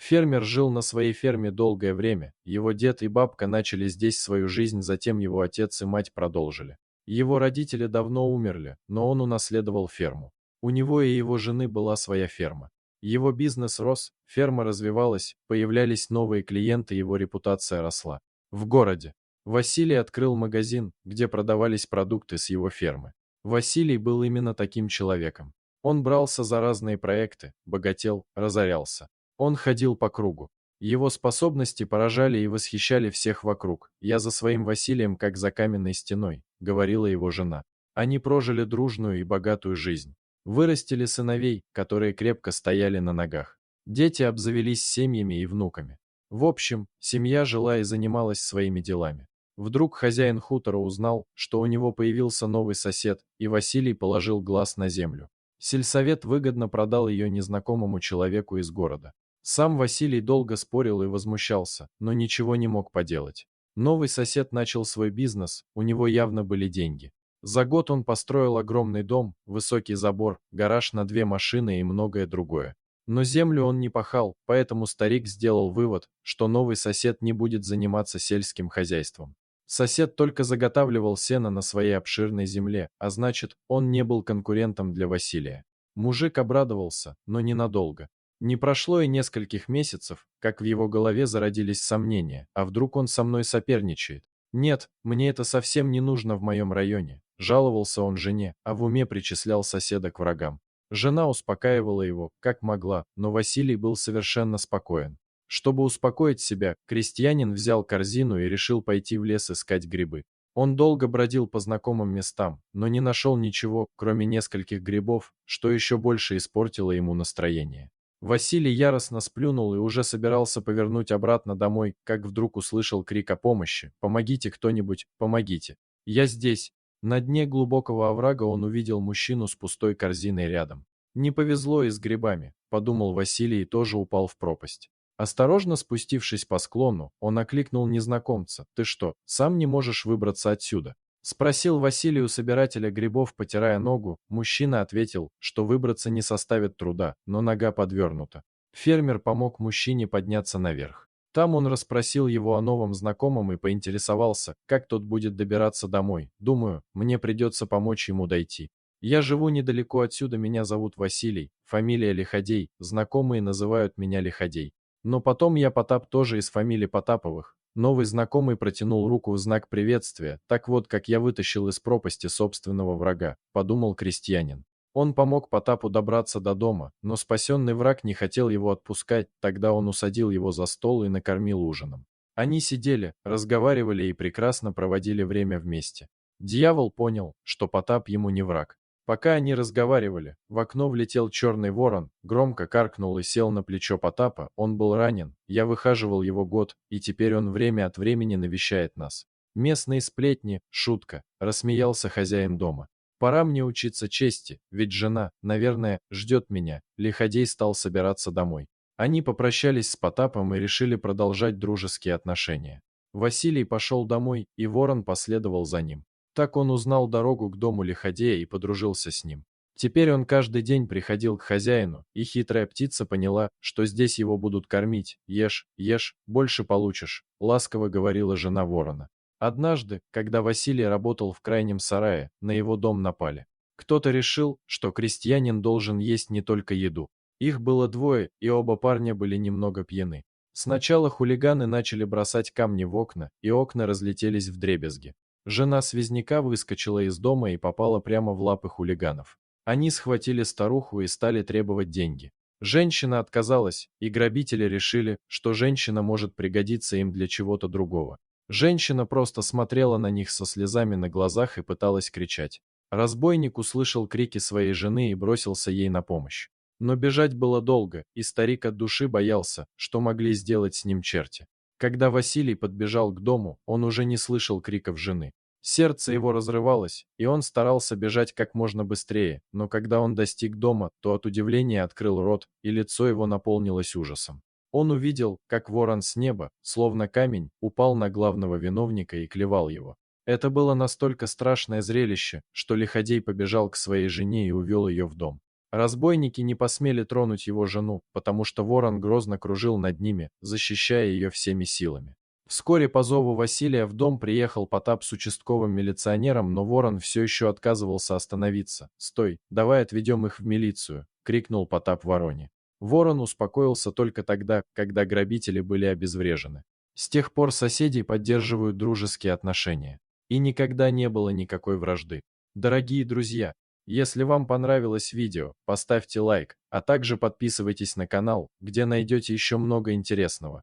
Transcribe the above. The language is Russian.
Фермер жил на своей ферме долгое время, его дед и бабка начали здесь свою жизнь, затем его отец и мать продолжили. Его родители давно умерли, но он унаследовал ферму. У него и его жены была своя ферма. Его бизнес рос, ферма развивалась, появлялись новые клиенты, его репутация росла. В городе Василий открыл магазин, где продавались продукты с его фермы. Василий был именно таким человеком. Он брался за разные проекты, богател, разорялся. Он ходил по кругу. Его способности поражали и восхищали всех вокруг. «Я за своим Василием, как за каменной стеной», — говорила его жена. Они прожили дружную и богатую жизнь. Вырастили сыновей, которые крепко стояли на ногах. Дети обзавелись семьями и внуками. В общем, семья жила и занималась своими делами. Вдруг хозяин хутора узнал, что у него появился новый сосед, и Василий положил глаз на землю. Сельсовет выгодно продал ее незнакомому человеку из города. Сам Василий долго спорил и возмущался, но ничего не мог поделать. Новый сосед начал свой бизнес, у него явно были деньги. За год он построил огромный дом, высокий забор, гараж на 2 машины и многое другое. Но землю он не пахал, поэтому старик сделал вывод, что новый сосед не будет заниматься сельским хозяйством. Сосед только заготавливал сено на своей обширной земле, а значит, он не был конкурентом для Василия. Мужик обрадовался, но ненадолго. Не прошло и нескольких месяцев, как в его голове зародились сомнения, а вдруг он со мной соперничает. «Нет, мне это совсем не нужно в моем районе», — жаловался он жене, а в уме причислял соседа к врагам. Жена успокаивала его, как могла, но Василий был совершенно спокоен. Чтобы успокоить себя, крестьянин взял корзину и решил пойти в лес искать грибы. Он долго бродил по знакомым местам, но не нашел ничего, кроме нескольких грибов, что еще больше испортило ему настроение. Василий яростно сплюнул и уже собирался повернуть обратно домой, как вдруг услышал крик о помощи: «Помогите кто-нибудь, помогите! Я здесь!» На дне глубокого оврага он увидел мужчину с пустой корзиной рядом. «Не повезло и с грибами», — подумал Василий и тоже упал в пропасть. Осторожно спустившись по склону, он окликнул незнакомца. «Ты что, сам не можешь выбраться отсюда?» — спросил Василий у собирателя грибов, потирая ногу. Мужчина ответил, что выбраться не составит труда, но нога подвернута. Фермер помог мужчине подняться наверх. Там он расспросил его о новом знакомом и поинтересовался, как тот будет добираться домой. «Думаю, мне придется помочь ему дойти. Я живу недалеко отсюда, меня зовут Василий, фамилия Лиходей, знакомые называют меня Лиходей. Но потом я Потап, тоже из фамилии Потаповых». Новый знакомый протянул руку в знак приветствия. «Так вот, как я вытащил из пропасти собственного врага», — подумал крестьянин. Он помог Потапу добраться до дома, но спасенный враг не хотел его отпускать, тогда он усадил его за стол и накормил ужином. Они сидели, разговаривали и прекрасно проводили время вместе. Дьявол понял, что Потап ему не враг. Пока они разговаривали, в окно влетел черный ворон, громко каркнул и сел на плечо Потапа. Он был ранен, я выхаживал его год, и теперь он время от времени навещает нас. Местные сплетни, шутка, рассмеялся хозяин дома. Пора мне учиться чести, ведь жена, наверное, ждет меня. Лиходей стал собираться домой. Они попрощались с Потапом и решили продолжать дружеские отношения. Василий пошел домой, и ворон последовал за ним. Так он узнал дорогу к дому Лиходея и подружился с ним. Теперь он каждый день приходил к хозяину, и хитрая птица поняла, что здесь его будут кормить. «Ешь, ешь, больше получишь», — ласково говорила жена ворона. Однажды, когда Василий работал в крайнем сарае, на его дом напали. Кто-то решил, что крестьянин должен есть не только еду. Их было двое, и оба парня были немного пьяны. Сначала хулиганы начали бросать камни в окна, и окна разлетелись вдребезги. Жена связняка выскочила из дома и попала прямо в лапы хулиганов. Они схватили старуху и стали требовать деньги. Женщина отказалась, и грабители решили, что женщина может пригодиться им для чего-то другого. Женщина просто смотрела на них со слезами на глазах и пыталась кричать. Разбойник услышал крики своей жены и бросился ей на помощь. Но бежать было долго, и старик от души боялся, что могли сделать с ним черти. Когда Василий подбежал к дому, он уже не слышал криков жены. Сердце его разрывалось, и он старался бежать как можно быстрее, но когда он достиг дома, то от удивления открыл рот, и лицо его наполнилось ужасом. Он увидел, как ворон с неба, словно камень, упал на главного виновника и клевал его. Это было настолько страшное зрелище, что Лиходей побежал к своей жене и увел ее в дом. Разбойники не посмели тронуть его жену, потому что ворон грозно кружил над ними, защищая ее всеми силами. Вскоре по зову Василия в дом приехал Потап с участковым милиционером, но ворон все еще отказывался остановиться. «Стой, давай отведем их в милицию!» — крикнул Потап вороне. Ворон успокоился только тогда, когда грабители были обезврежены. С тех пор соседи поддерживают дружеские отношения. И никогда не было никакой вражды. Дорогие друзья, если вам понравилось видео, поставьте лайк, а также подписывайтесь на канал, где найдете еще много интересного.